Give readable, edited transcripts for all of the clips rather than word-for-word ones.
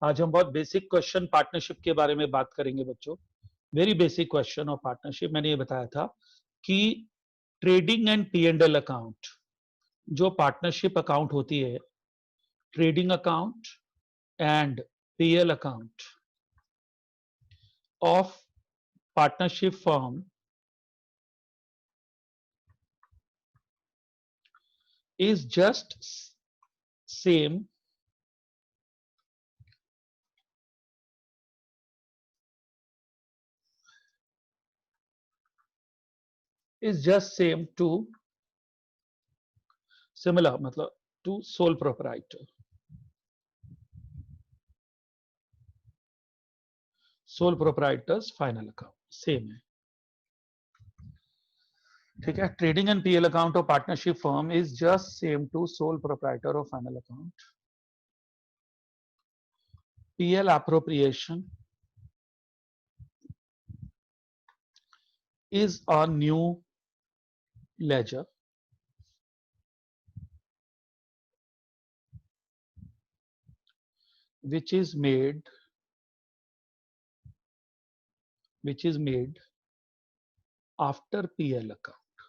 आज हम बहुत बेसिक क्वेश्चन पार्टनरशिप के बारे में बात करेंगे बच्चों। Very basic question of partnership. मैंने ये बताया था कि trading and P and L account, जो पार्टनरशिप अकाउंट होती है, trading account and PL account of partnership firm is just same to similar मतलब to sole proprietor final account same है। ठीक है, trading and PL account of partnership firm is just same to sole proprietor of final account. PL appropriation is a new ledger which is made after PL account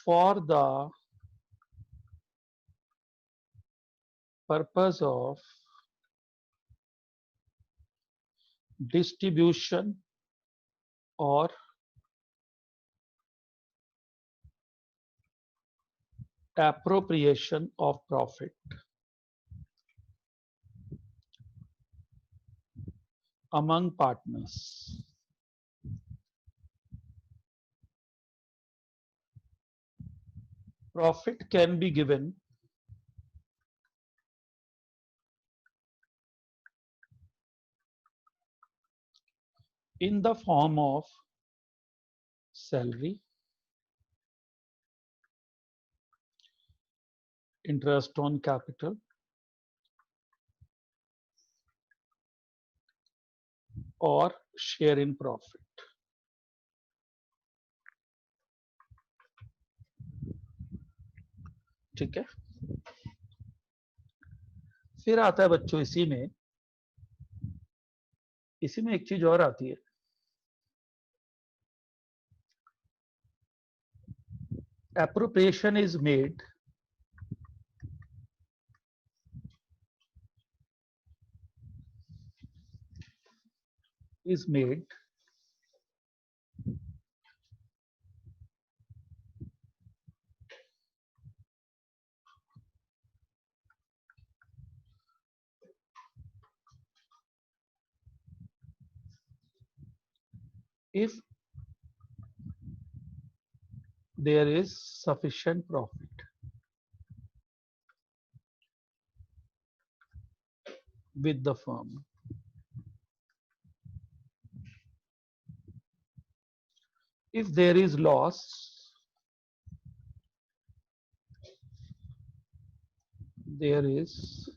for the purpose of distribution or appropriation of profit among partners. Profit can be given in the form of salary, interest on capital, or share in profit. ठीक है, फिर आता है बच्चों इसी में एक चीज और आती है। Appropriation is made if there is sufficient profit with the firm. If there is loss, there is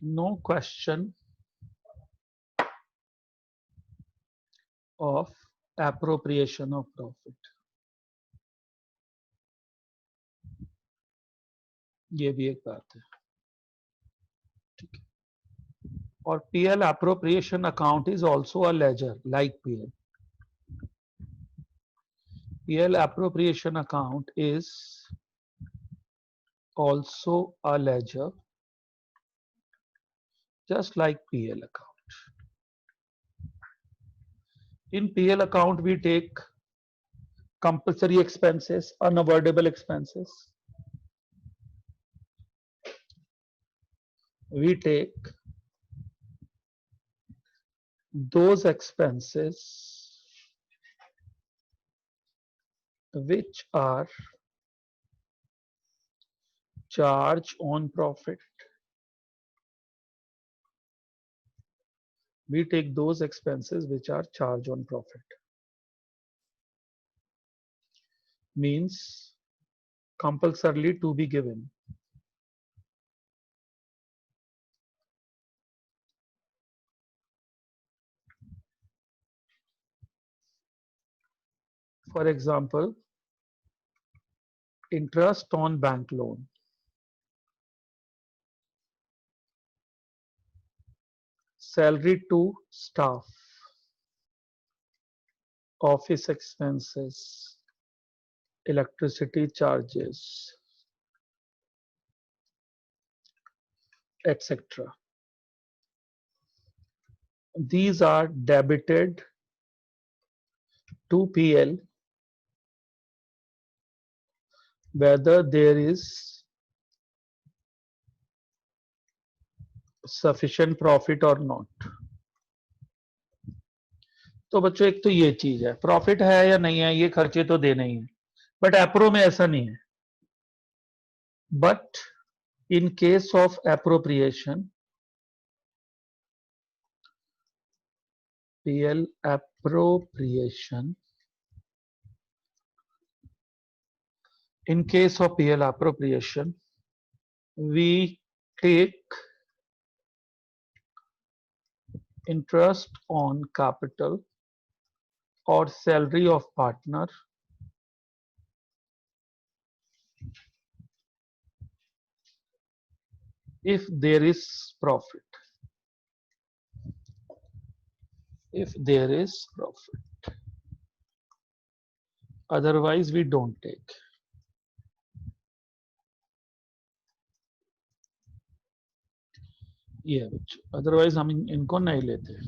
no question of appropriation of profit. ये भी एक बात है, ठीक है। और PL appropriation account is also a ledger like PL. PL appropriation account is also a ledger just like PL account. In PL account we take compulsory expenses, unavoidable expenses. We take those expenses which are charged on profit. We take those expenses which are charged on profit. Means compulsorily to be given. For example, interest on bank loan, salary to staff, office expenses, electricity charges, etc. These are debited to PL whether there is sufficient profit or not. तो बच्चों एक तो ये चीज है, profit है या नहीं है, ये खर्चे तो देने ही है, बट एप्रो में ऐसा नहीं है. But in case of appropriation, PL appropriation, in case of PL appropriation, we take interest on capital or salary of partner if there is profit. If there is profit. Otherwise, we don't take. ये है बच्चों, otherwise हम इनको नहीं लेते.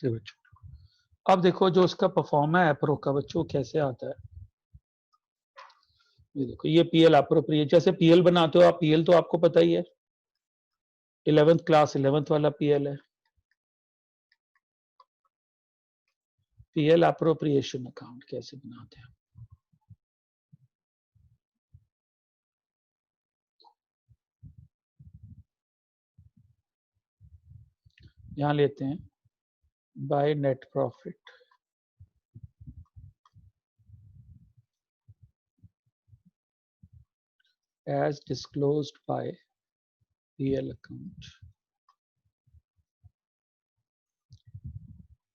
बच्चों अब देखो जो उसका परफॉर्म है एप्रो का बच्चों कैसे आता है. ये देखो, ये पीएल अप्रोप्रिएट, जैसे पीएल बनाते हो आप, पीएल तो आपको पता ही है, 11th क्लास 11th वाला पीएल है. पीएल अप्रोप्रिएशन अकाउंट कैसे बनाते हैं. यहां लेते हैं by net profit, as disclosed by PL account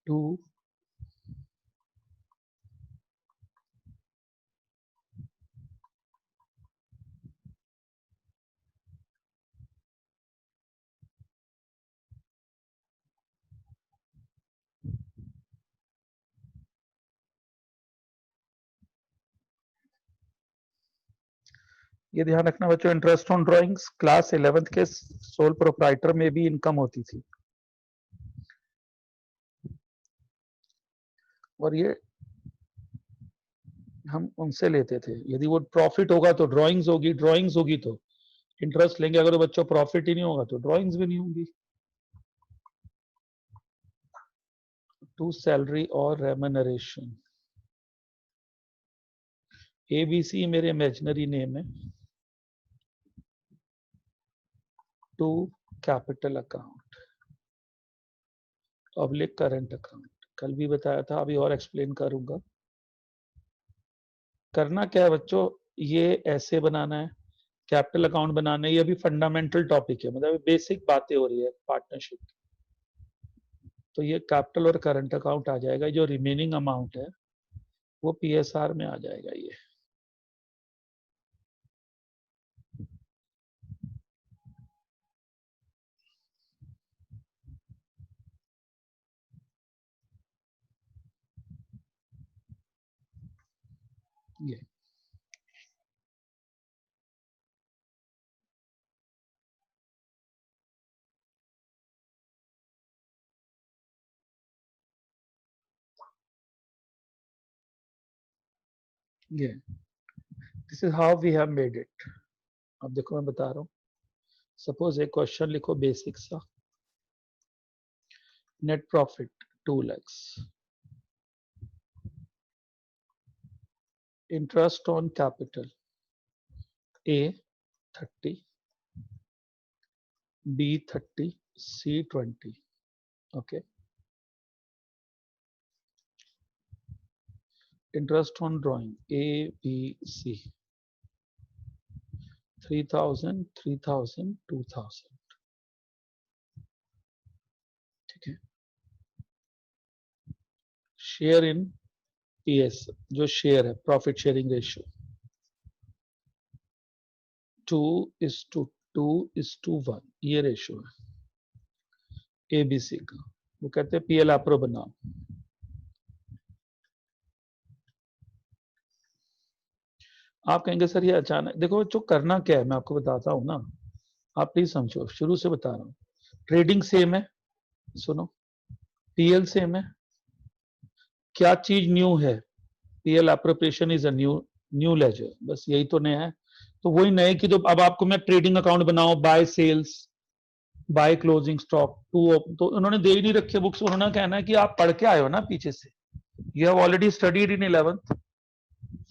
to ये ध्यान रखना बच्चों, interest on drawings class 11th के सोल प्रोप्राइटर में भी इनकम होती थी, और ये हम उनसे लेते थे. यदि वो प्रॉफिट होगा तो ड्राइंग्स होगी, ड्राइंग्स होगी तो इंटरेस्ट लेंगे. अगर बच्चों प्रॉफिट ही नहीं होगा तो ड्राइंग्स भी नहीं होंगी. टू सैलरी और रेम्यूनरेशन, एबीसी मेरे इमेजिनरी नेम है. To capital account public current account, कल भी बताया था, अभी और एक्सप्लेन करूंगा. करना क्या है बच्चों, ये ऐसे बनाना है, कैपिटल अकाउंट बनाना है. ये अभी फंडामेंटल टॉपिक है, मतलब बेसिक बातें हो रही है पार्टनरशिप. तो ये कैपिटल और करंट अकाउंट आ जाएगा, जो रिमेनिंग अमाउंट है वो पीएसआर में आ जाएगा. ये ये ये this is how we have made it. अब देखो मैं बता रहा हूँ, सपोज एक क्वेश्चन लिखो बेसिक सा, net profit 2 lakhs, interest on capital A 30, B 30, C 20, okay, interest on drawing A B C 3000 3000 2000, ठीक है। शेयर इन PS, जो शेयर है प्रॉफिट शेयरिंग रेशियो 2:1, ये रेशियो है ABC का। वो कहते हैं PL APRO बनाओ। आप कहेंगे सर ये अचानक, देखो जो करना क्या है मैं आपको बताता हूं ना, आप प्लीज समझो, शुरू से बता रहा हूं। ट्रेडिंग सेम है, सुनो, PL सेम है, क्या चीज न्यू है, PL appropriation is a new ledger, बस यही तो नया है। तो वही नए की, तो अब आपको मैं ट्रेडिंग अकाउंट बनाओ, by sales, by closing stock too, तो उन्होंने दे ही नहीं रखे बुक्स। उन्होंने कहना है कि आप पढ़ के आए हो ना पीछे से, you have already studied in 11th,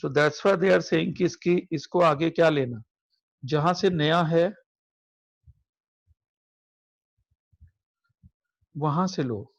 so that's why they are saying कि इसको आगे क्या लेना, जहां से नया है वहां से लो।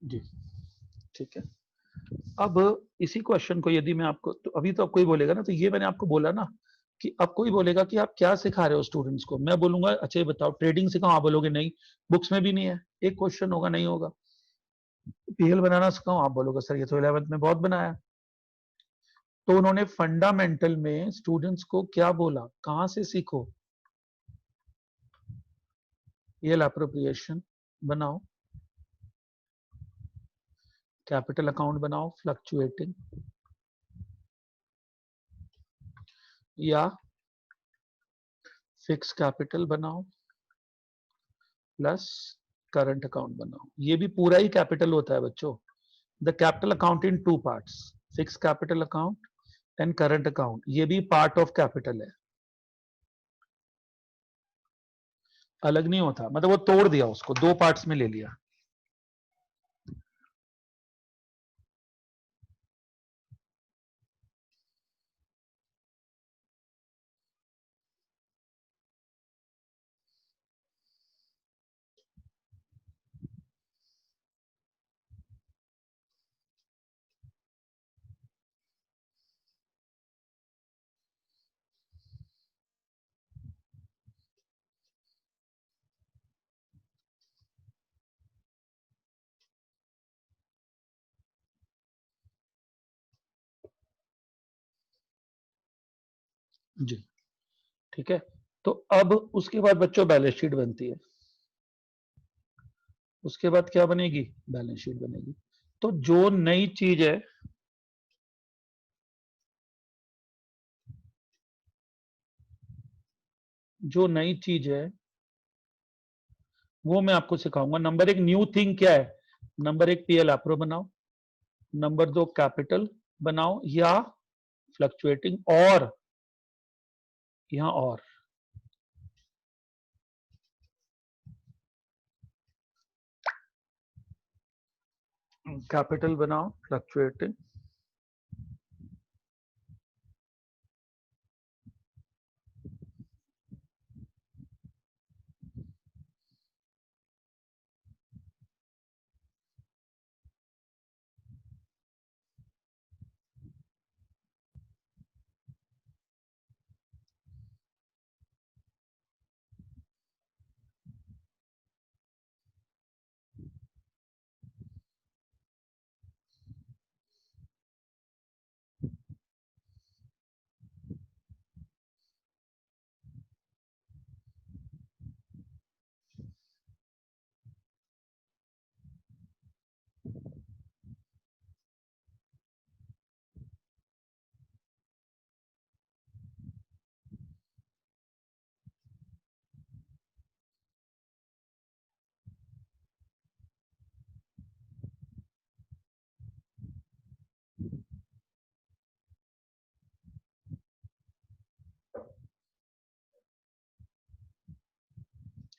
जी ठीक है। अब इसी क्वेश्चन को यदि मैं आपको, तो अभी तो अब कोई बोलेगा ना, तो ये मैंने आपको बोला ना कि अब कोई बोलेगा कि आप क्या सिखा रहे हो स्टूडेंट्स को, मैं बोलूंगा अच्छा ये बताओ ट्रेडिंग सिखाओ, आप बोलोगे नहीं बुक्स में भी नहीं है, एक क्वेश्चन होगा नहीं होगा। PL बनाना सिखाओ, आप बोलोगे सर ये तो 11th में बहुत बनाया। तो उन्होंने फंडामेंटल में स्टूडेंट्स को क्या बोला, कहां से सीखो, PL एप्रोप्रिएशन बनाओ, कैपिटल अकाउंट बनाओ फ्लक्चुएटिंग, या फिक्स कैपिटल बनाओ प्लस करंट अकाउंट बनाओ। ये भी पूरा ही कैपिटल होता है बच्चों। The capital account in 2 parts, fix capital account and current account, ये भी पार्ट ऑफ कैपिटल है, अलग नहीं होता। मतलब वो तोड़ दिया, उसको 2 पार्ट्स में ले लिया। जी ठीक है। तो अब उसके बाद बच्चों बैलेंस शीट बनती है। उसके बाद क्या बनेगी, बैलेंस शीट बनेगी। तो जो नई चीज है, जो नई चीज है वो मैं आपको सिखाऊंगा। नंबर 1 न्यू थिंग क्या है, नंबर 1 PL एप्रो बनाओ, नंबर 2 कैपिटल बनाओ, या फ्लक्चुएटिंग, और यहां और कैपिटल बनाओ फ्लक्चुएटिंग,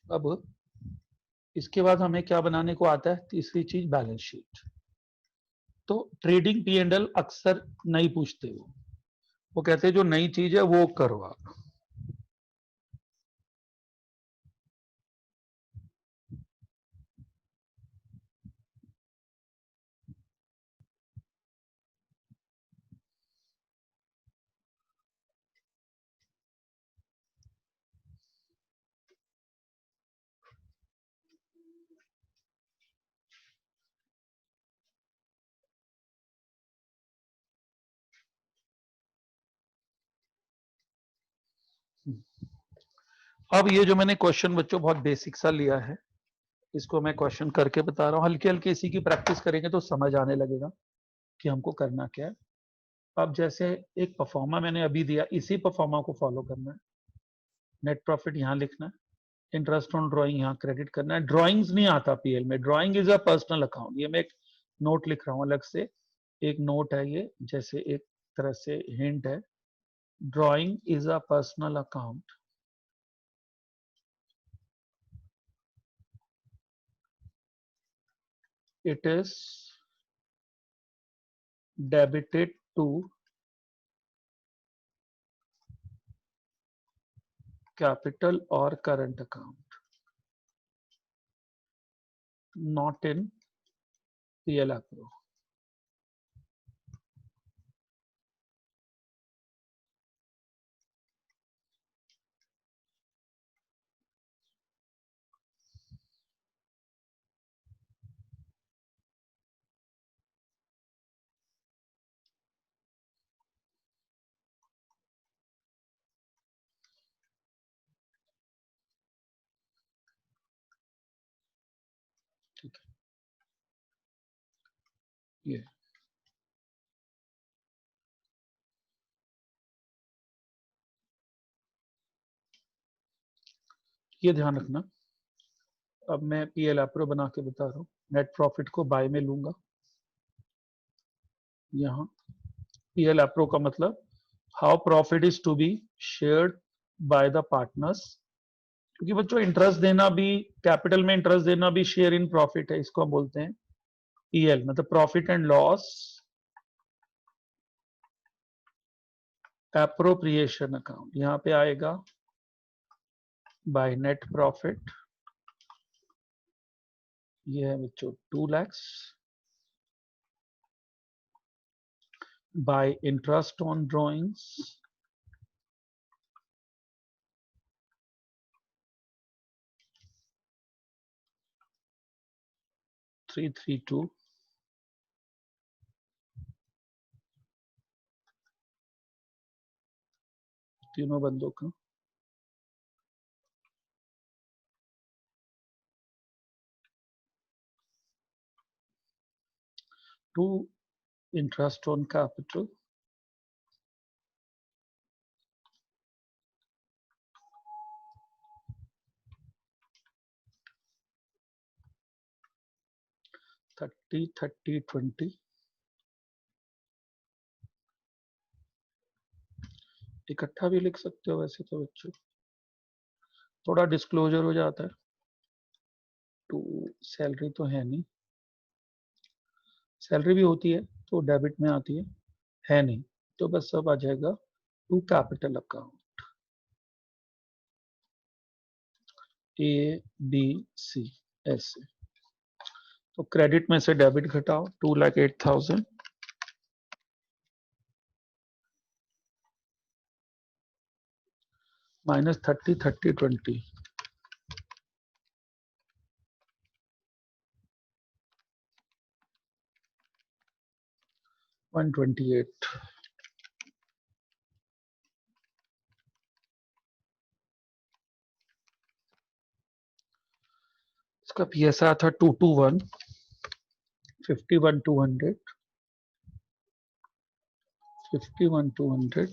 अब इसके बाद हमें क्या बनाने को आता है, तीसरी चीज बैलेंस शीट। तो ट्रेडिंग पी एंड एल अक्सर नहीं पूछते, वो कहते हैं जो नई चीज है वो करो आप। अब ये जो मैंने क्वेश्चन बच्चों बहुत बेसिक सा लिया है, इसको मैं क्वेश्चन करके बता रहा हूँ, हल्के हल्के इसी की प्रैक्टिस करेंगे तो समझ आने लगेगा कि हमको करना क्या है। अब जैसे एक परफॉर्मा मैंने अभी दिया, इसी परफॉर्मा को फॉलो करना है। नेट प्रॉफिट यहाँ लिखना है, इंटरेस्ट ऑन ड्राइंग यहाँ क्रेडिट करना है। ड्राइंग्स नहीं आता पीएल में, drawing is a personal account. ये मैं एक नोट लिख रहा हूँ अलग से, एक नोट है ये, जैसे एक तरह से हिंट है। Drawing is a personal account, it is debited to capital or current account, not in PL Appro. ठीक है, ये ध्यान रखना। अब मैं पीएल एप्रो बना के बता रहा हूँ। नेट प्रॉफिट को बाय में लूंगा, यहाँ पीएल एप्रो का मतलब how profit is to be shared by the partners. क्योंकि बच्चों इंटरेस्ट देना भी, कैपिटल में इंटरेस्ट देना भी शेयर इन प्रॉफिट है, इसको हम बोलते हैं पीएल, मतलब profit and loss appropriation account. यहाँ पे आएगा बाय नेट प्रॉफिट, ये है बच्चों 2 lakhs, by interest on drawings, three three two, तीनों बंदों का, to interest on capital, thirty thirty twenty. इकट्ठा भी लिख सकते हो वैसे तो बच्चों, थोड़ा डिस्क्लोजर हो जाता है। टू सैलरी तो है नहीं, सैलरी भी होती है तो डेबिट में आती है नहीं, तो बस सब आ जाएगा to capital account A B C ऐसे। तो क्रेडिट में से डेबिट घटाओ, 2,08,000 माइनस 30 30 20, 128। इसका पीएसआर था 221, 51,200, 51,200,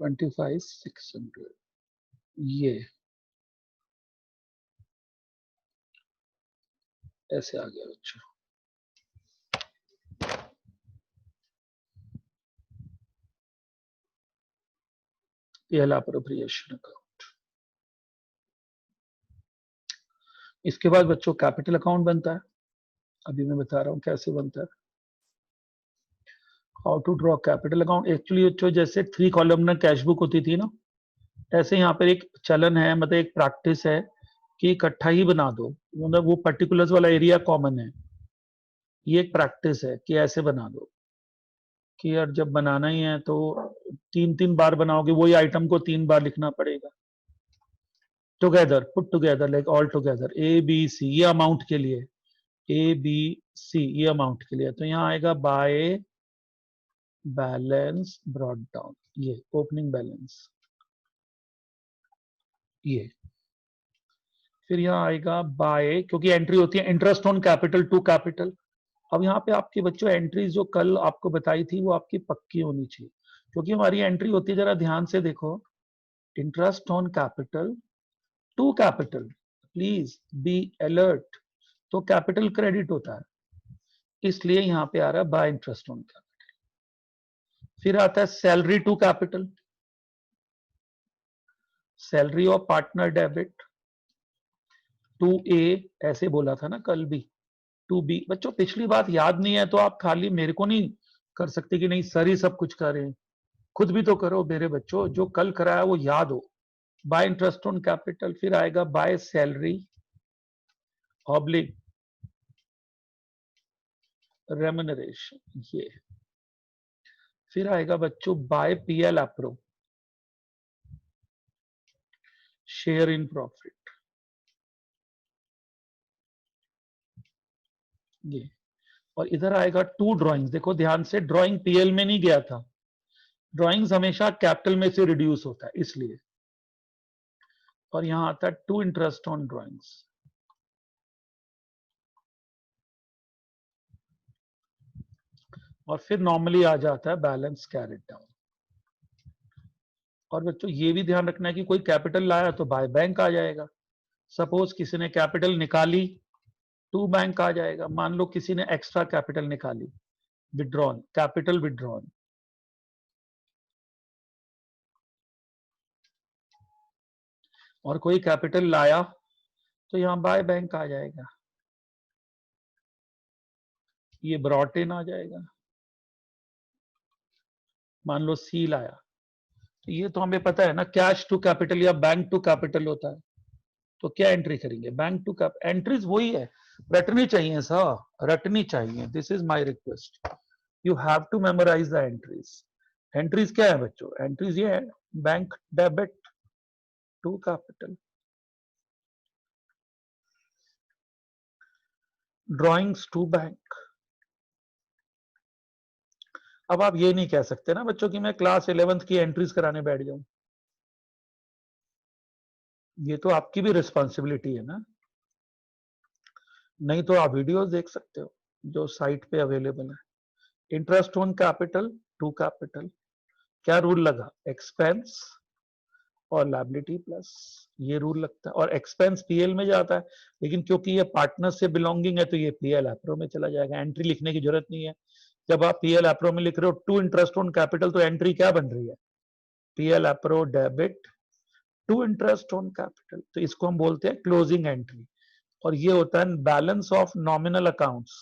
25,600, ये ऐसे आ गया बच्चों। PL appropriation account. इसके बाद बच्चों कैपिटल अकाउंट बनता है। अभी मैं बता रहा हूं कैसे बनता है। How to draw capital account. Actually बच्चों जैसे 3 कॉलमनर कैश बुक होती थी ना, ऐसे यहाँ पर एक चलन है, मतलब एक प्रैक्टिस है कि इकट्ठा ही बना दो, मतलब वो पर्टिकुलर्स वाला एरिया कॉमन है। ये एक प्रैक्टिस है कि ऐसे बना दो कि यार जब बनाना ही है तो 3 3 बार बनाओगे, वही आइटम को 3 बार लिखना पड़ेगा। Together, put together, like all together, A B C, ये अमाउंट के लिए, ए बी सी ये अमाउंट के लिए। तो यहाँ आएगा बाय बैलेंस ब्रॉट डाउन, ये ओपनिंग बैलेंस, ये फिर यहाँ आएगा बाय, क्योंकि एंट्री होती है interest on capital to capital. अब यहाँ पे आपके बच्चों एंट्रीज जो कल आपको बताई थी वो आपकी पक्की होनी चाहिए, क्योंकि हमारी एंट्री होती है, जरा ध्यान से देखो, interest on capital to capital, please be alert. तो कैपिटल क्रेडिट होता है, इसलिए यहां पे आ रहा है बाय इंटरेस्ट ऑन कैपिटल। फिर आता है salary to capital, salary of partner debit to A, ऐसे बोला था ना कल भी, टू बी। बच्चों पिछली बात याद नहीं है तो आप खाली मेरे को नहीं कर सकते कि नहीं सर ही सब कुछ करें, खुद भी तो करो मेरे बच्चों, जो कल कराया वो याद हो। बाय इंटरेस्ट ऑन कैपिटल, फिर आएगा बाय सैलरी ऑब्लिक रेम्युनरेशन, ये फिर आएगा बच्चों by PL appro, share in profit, ये। और इधर आएगा टू ड्राइंग्स, देखो ध्यान से, ड्राइंग पीएल में नहीं गया था, ड्राइंग्स हमेशा कैपिटल में से रिड्यूस होता है इसलिए। और यहां आता है टू इंटरेस्ट ऑन ड्राइंग्स, और फिर नॉर्मली आ जाता है बैलेंस कैरिड डाउन। और बच्चों ये भी ध्यान रखना है कि कोई कैपिटल लाया तो बाय बैंक आ जाएगा, सपोज किसी ने कैपिटल निकाली टू बैंक आ जाएगा। मान लो किसी ने एक्स्ट्रा कैपिटल निकाली, विड्रॉन, कैपिटल विड्रॉन, और कोई कैपिटल लाया तो यहां बाय बैंक आ जाएगा, ये ब्रॉट इन आ जाएगा। मान लो सी लाया, तो ये तो हमें पता है ना, कैश टू कैपिटल या बैंक टू कैपिटल होता है। तो क्या एंट्री करेंगे, बैंक टू कैप, एंट्रीज वही है, रटनी चाहिए सर, रटनी चाहिए, this is my request, you have to memorise the entries. Entries क्या है बच्चों, एंट्रीज ये है, bank debit to capital, drawings to bank. अब आप ये नहीं कह सकते ना बच्चों कि मैं क्लास 11th की एंट्रीज कराने बैठ जाऊं, ये तो आपकी भी रिस्पॉन्सिबिलिटी है ना। नहीं तो आप वीडियोस देख सकते हो जो साइट पे अवेलेबल है। Interest on capital to capital, क्या रूल लगा, एक्सपेंस और लायबिलिटी प्लस, ये रूल लगता है। और एक्सपेंस पीएल में जाता है, लेकिन क्योंकि ये पार्टनर से बिलोंगिंग है तो ये पीएल एप्रो में चला जाएगा, एंट्री लिखने की जरूरत नहीं है। जब आप पीएल एप्रो में लिख रहे हो टू इंटरेस्ट ऑन कैपिटल, तो एंट्री क्या बन रही है, PL appro debit to interest on capital, तो इसको हम बोलते हैं क्लोजिंग एंट्री। और ये होता है balance of nominal accounts,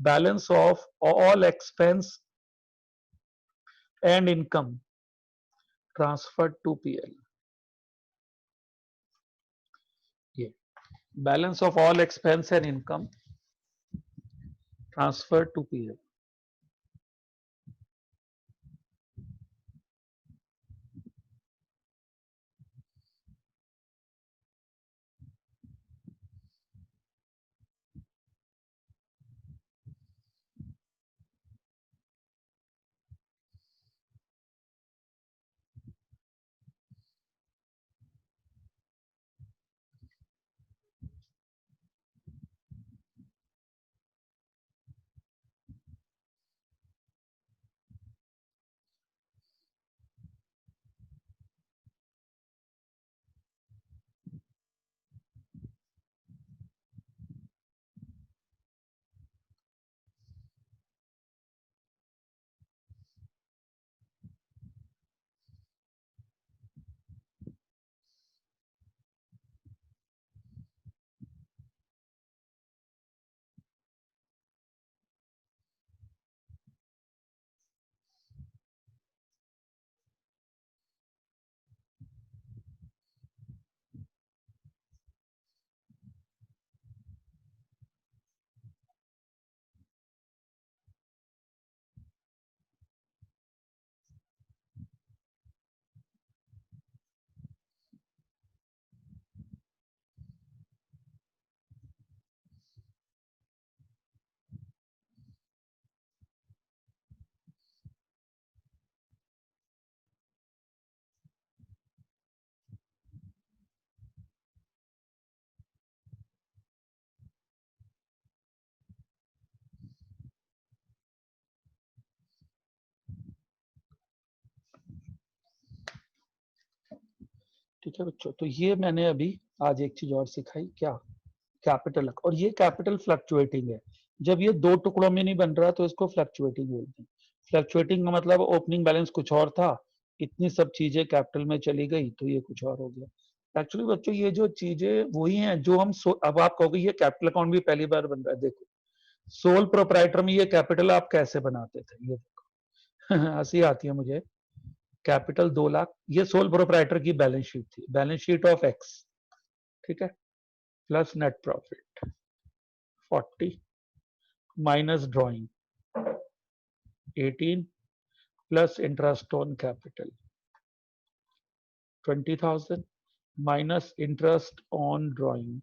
balance of all expense and income transfer to PL, ये balance of all expense and income transfer to PL. ठीक है बच्चों, तो ये मैंने अभी आज एक चीज और सिखाई, क्या? कैपिटल। और ये कैपिटल फ्लक्चुएटिंग है। जब ये दो टुकड़ों में नहीं बन रहा तो इसको फ्लक्चुएटिंग बोलते हैं। फ्लक्चुएटिंग का मतलब ओपनिंग बैलेंस कुछ और था, इतनी सब चीजें कैपिटल में चली गई तो ये कुछ और हो गया। एक्चुअली बच्चों ये जो चीजें वही हैं जो हम अब आप कहोगे ये कैपिटल अकाउंट भी पहली बार बन रहा है। देखो सोल प्रोप्राइटर में ये कैपिटल आप कैसे बनाते थे, ये देखो हंसी आती है मुझे। कैपिटल 2 लाख, ये सोल प्रोप्राइटर की बैलेंस शीट थी, बैलेंस शीट ऑफ एक्स, ठीक है, plus net profit 40 minus drawing 18 plus interest on capital 20,000 minus interest on drawing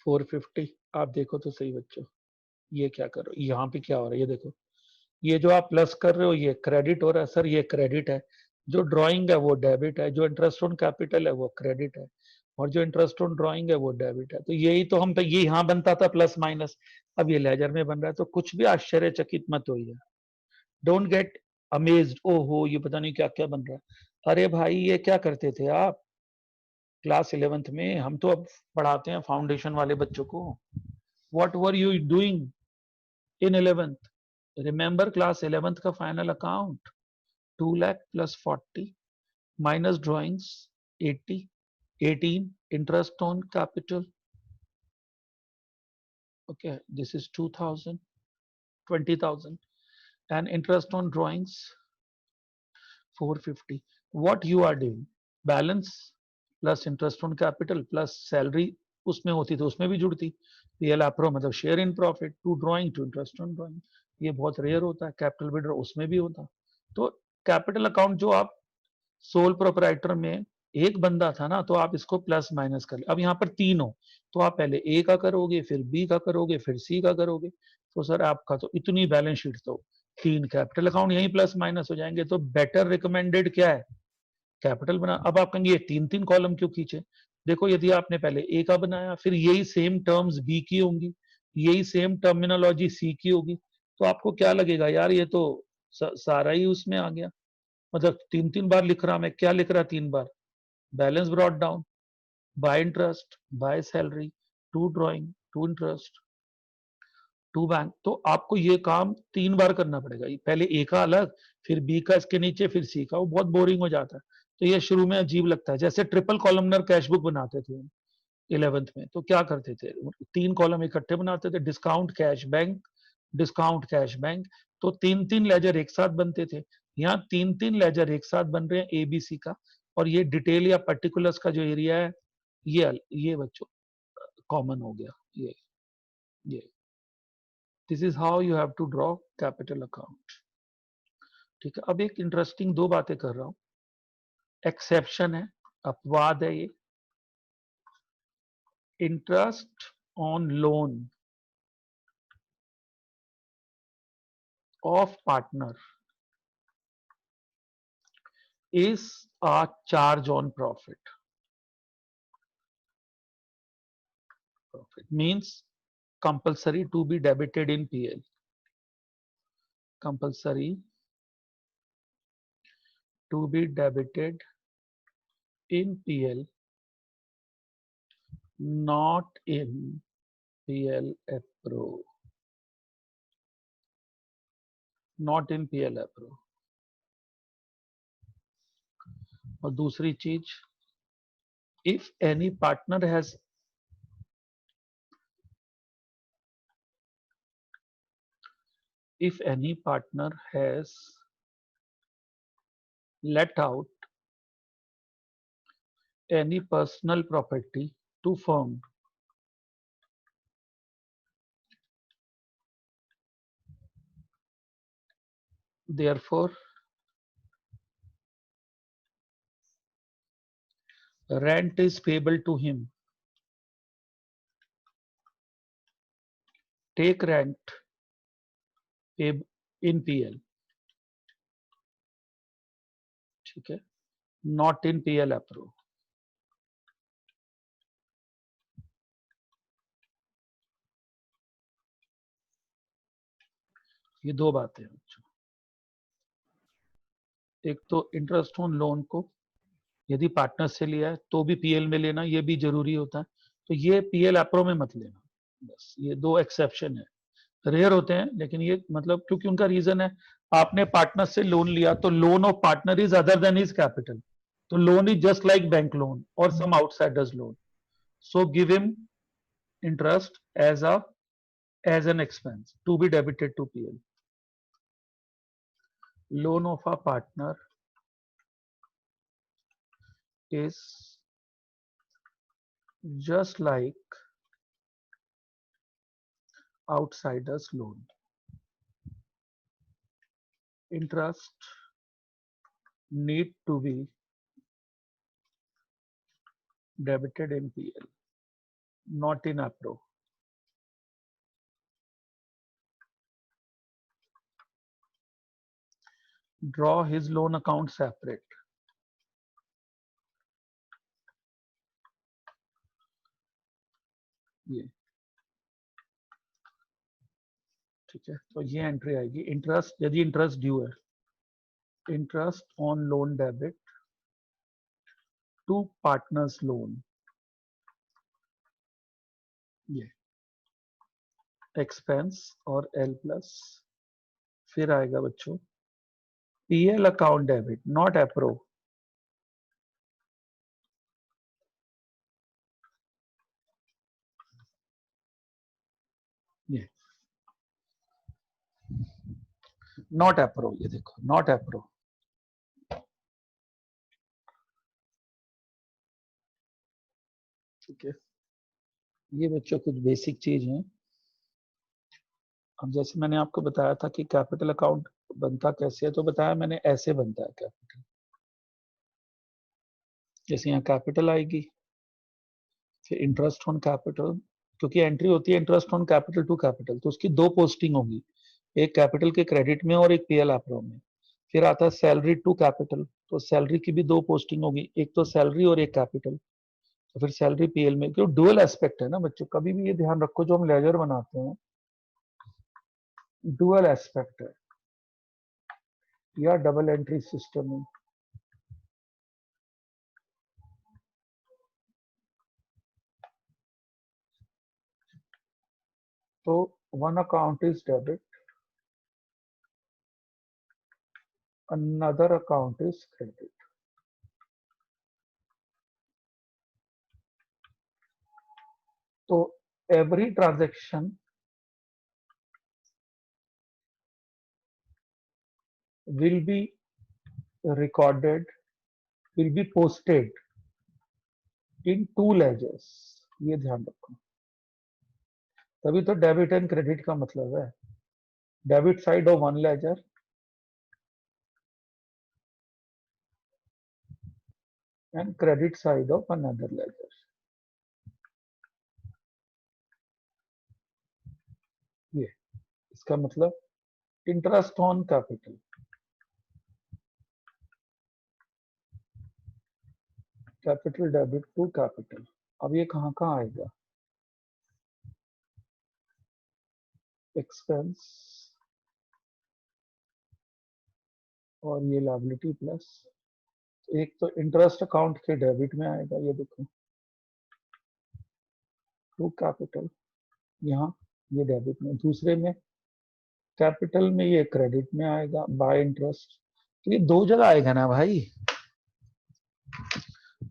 450। आप देखो तो सही बच्चों, ये क्या करो, यहाँ पे क्या हो रहा है, ये देखो, ये जो आप प्लस कर रहे हो ये क्रेडिट हो रहा है सर, ये क्रेडिट है। जो ड्राइंग है वो डेबिट है, जो इंटरेस्ट ऑन कैपिटल है वो क्रेडिट है, और जो इंटरेस्ट ऑन ड्राइंग है वो डेबिट है। तो यही तो हम, तो ये यहाँ बनता था प्लस माइनस, अब ये लेजर में बन रहा है। तो कुछ भी आश्चर्यचकित मत होइए, डोंट गेट अमेज्ड, ओहो ये पता नहीं क्या क्या बन रहा है। अरे भाई ये क्या करते थे आप क्लास 11th में, हम तो अब पढ़ाते हैं फाउंडेशन वाले बच्चों को। What were you doing in 11th? Remember class 11th का final account 2 lakh plus 40 minus drawings 80, 18 interest on capital, okay, this is 2000, 20,000, and interest on drawings 450. What you are doing, balance plus interest on capital plus salary उसमें होती तो उसमें भी जुड़ती, PL appro मतलब share in profit, to drawing to interest on drawing. ये बहुत rare होता है, कैपिटल बिल्डर उसमें भी होता। तो कैपिटल अकाउंट जो आप सोल प्रोपराइटर में एक बंदा था ना, तो आप इसको प्लस माइनस कर ले। अब यहाँ पर 3 हो तो आप पहले ए का करोगे, फिर बी का करोगे, फिर सी का करोगे। तो सर आपका तो इतनी बैलेंस शीट, तो 3 कैपिटल अकाउंट यही प्लस माइनस हो जाएंगे। तो बेटर रिकमेंडेड क्या है, कैपिटल बना। अब आप कहेंगे ये 3 कॉलम क्यों खींचे? देखो यदि आपने पहले ए का बनाया, फिर यही सेम टर्म्स बी की होंगी, यही सेम टर्मिनोलॉजी सी की होगी, तो आपको क्या लगेगा यार ये तो सारा ही उसमें आ गया। मतलब 3 बार लिख रहा, मैं क्या लिख रहा 3 बार? Balance brought down by interest, by salary, to drawing, to interest, to bank. तो आपको ये काम 3 बार करना पड़ेगा, पहले ए का अलग, फिर बी का इसके नीचे, फिर सी का। वो बहुत बोरिंग हो जाता है। तो ये शुरू में अजीब लगता है। जैसे ट्रिपल कॉलमनर कैश बुक बनाते थे 11th में, तो क्या करते थे, 3 कॉलम इकट्ठे बनाते थे, discount cash bank, discount cash bank. तो 3 लेजर एक साथ बनते थे। यहाँ 3 लेजर एक साथ बन रहे हैं एबीसी का, और ये डिटेल या पर्टिकुलर्स का जो एरिया है ये बच्चों कॉमन हो गया। ये this is how you have to draw capital account. ठीक है, अब एक इंटरेस्टिंग 2 बातें कर रहा हूं। एक्सेप्शन है, अपवाद है ये। Interest on loan of partner is a charge on profit. Profit means compulsory to be debited in PL. Compulsory to be debited in PL, not in PL appro. Not in PL appro. और दूसरी चीज, if any partner has let out any personal property to firm, therefore rent is payable to him. Take rent in PL, ठीक है, not in PL appro. ये 2 बातें हैं। एक तो इंटरेस्ट ऑन लोन को यदि पार्टनर से लिया है तो भी पीएल में लेना, ये भी जरूरी होता है। तो ये पीएल एप्रो में मत लेना, बस ये दो एक्सेप्शन है, रेयर होते हैं, लेकिन ये मतलब क्योंकि उनका रीजन है, आपने पार्टनर से लोन लिया तो loan of partner is other than his capital, तो loan is just like bank loan और some outsiders loan, so give him interest as an expense to be debited to PL. Loan of a partner is just like outsider's loan. Interest need to be debited in PL, not in APRO. Draw his loan account separate. ये ठीक है, तो ये entry आएगी। Interest, यदि interest due है, interest on loan debit to partners loan, ये expense और एल प्लस, फिर आएगा बच्चों PL account debit, not appro. ये नॉट एप्रो, ये देखो नॉट एप्रो। ठीक है, ये बच्चों कुछ बेसिक चीज है। अब जैसे मैंने आपको बताया था कि कैपिटल अकाउंट बनता कैसे है, तो बताया मैंने ऐसे बनता है कैपिटल। जैसे यहाँ कैपिटल आएगी, फिर इंटरेस्ट ऑन कैपिटल, क्योंकि एंट्री होती है interest on capital to capital, तो उसकी दो पोस्टिंग होगी, एक कैपिटल के क्रेडिट में और एक पीएल एप्रो में। फिर आता है सैलरी टू कैपिटल, तो सैलरी की भी दो पोस्टिंग होगी, एक तो सैलरी और एक कैपिटल, तो फिर सैलरी पीएल में, क्यों डुअल एस्पेक्ट है ना बच्चों, कभी भी ये ध्यान रखो जो हम लेजर बनाते हैं डुअल एस्पेक्ट है या डबल एंट्री सिस्टम है। तो one account is debit, another account is credit. So every transaction will be recorded, will be posted in two ledgers. ये ध्यान रखो, तभी तो डेबिट एंड क्रेडिट का मतलब है, debit side of one ledger and credit side of another ledger. ये इसका मतलब interest on capital, capital debit to capital. अब ये कहाँ कहाँ आएगा, एक्सपेंस और ये लायबिलिटी प्लस, एक तो इंटरेस्ट अकाउंट के डेबिट में आएगा, ये देखो टू कैपिटल, यहाँ ये डेबिट में, दूसरे में कैपिटल में ये क्रेडिट में आएगा बाय इंटरेस्ट। तो ये दो जगह आएगा ना भाई,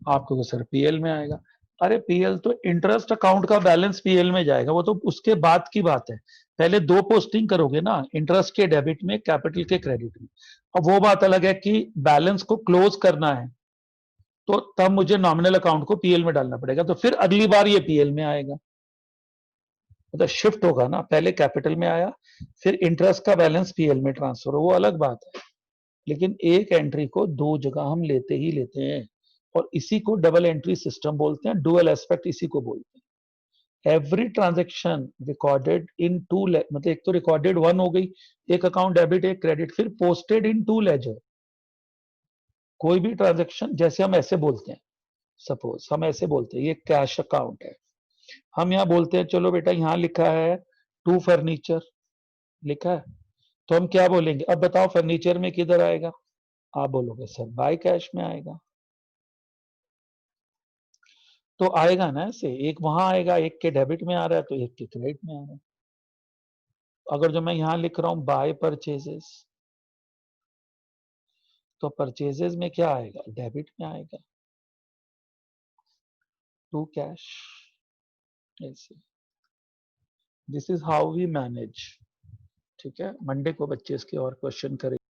आपको सर पीएल में आएगा। अरे पीएल तो इंटरेस्ट अकाउंट का बैलेंस पीएल में जाएगा, वो तो उसके बाद की बात है, पहले दो पोस्टिंग करोगे ना, इंटरेस्ट के डेबिट में, कैपिटल के क्रेडिट में। अब वो बात अलग है कि बैलेंस को क्लोज करना है, तो तब मुझे नॉमिनल अकाउंट को पीएल में डालना पड़ेगा, तो फिर अगली बार ये पीएल में आएगा, मतलब शिफ्ट होगा ना, पहले कैपिटल में आया, फिर इंटरेस्ट का बैलेंस पीएल में ट्रांसफर हो, वो अलग बात है। लेकिन एक एंट्री को दो जगह हम लेते ही लेते हैं, और इसी को डबल एंट्री सिस्टम बोलते हैं, डुअल एस्पेक्ट इसी को बोलते हैं। Every transaction recorded in two, मतलब एक तो रिकॉर्डेड वन हो गई, एक अकाउंट डेबिट एक क्रेडिट, फिर पोस्टेड इन टू लेजर। कोई भी ट्रांजेक्शन, जैसे हम ऐसे बोलते हैं, सपोज हम ऐसे बोलते हैं ये कैश अकाउंट है, हम यहाँ बोलते हैं चलो बेटा यहाँ लिखा है टू फर्नीचर लिखा है, तो हम क्या बोलेंगे, अब बताओ फर्नीचर में किधर आएगा, आप बोलोगे सर बाय कैश में आएगा। तो आएगा ना ऐसे, एक वहां आएगा, एक के डेबिट में आ रहा है तो एक के क्रेडिट में आ रहा है। अगर जो मैं यहां लिख रहा हूं बाय परचेजेस, तो परचेजेस में क्या आएगा, डेबिट में आएगा, टू कैश। ऐसे this is how we manage. ठीक है, मंडे को बच्चे इसके और क्वेश्चन करेंगे।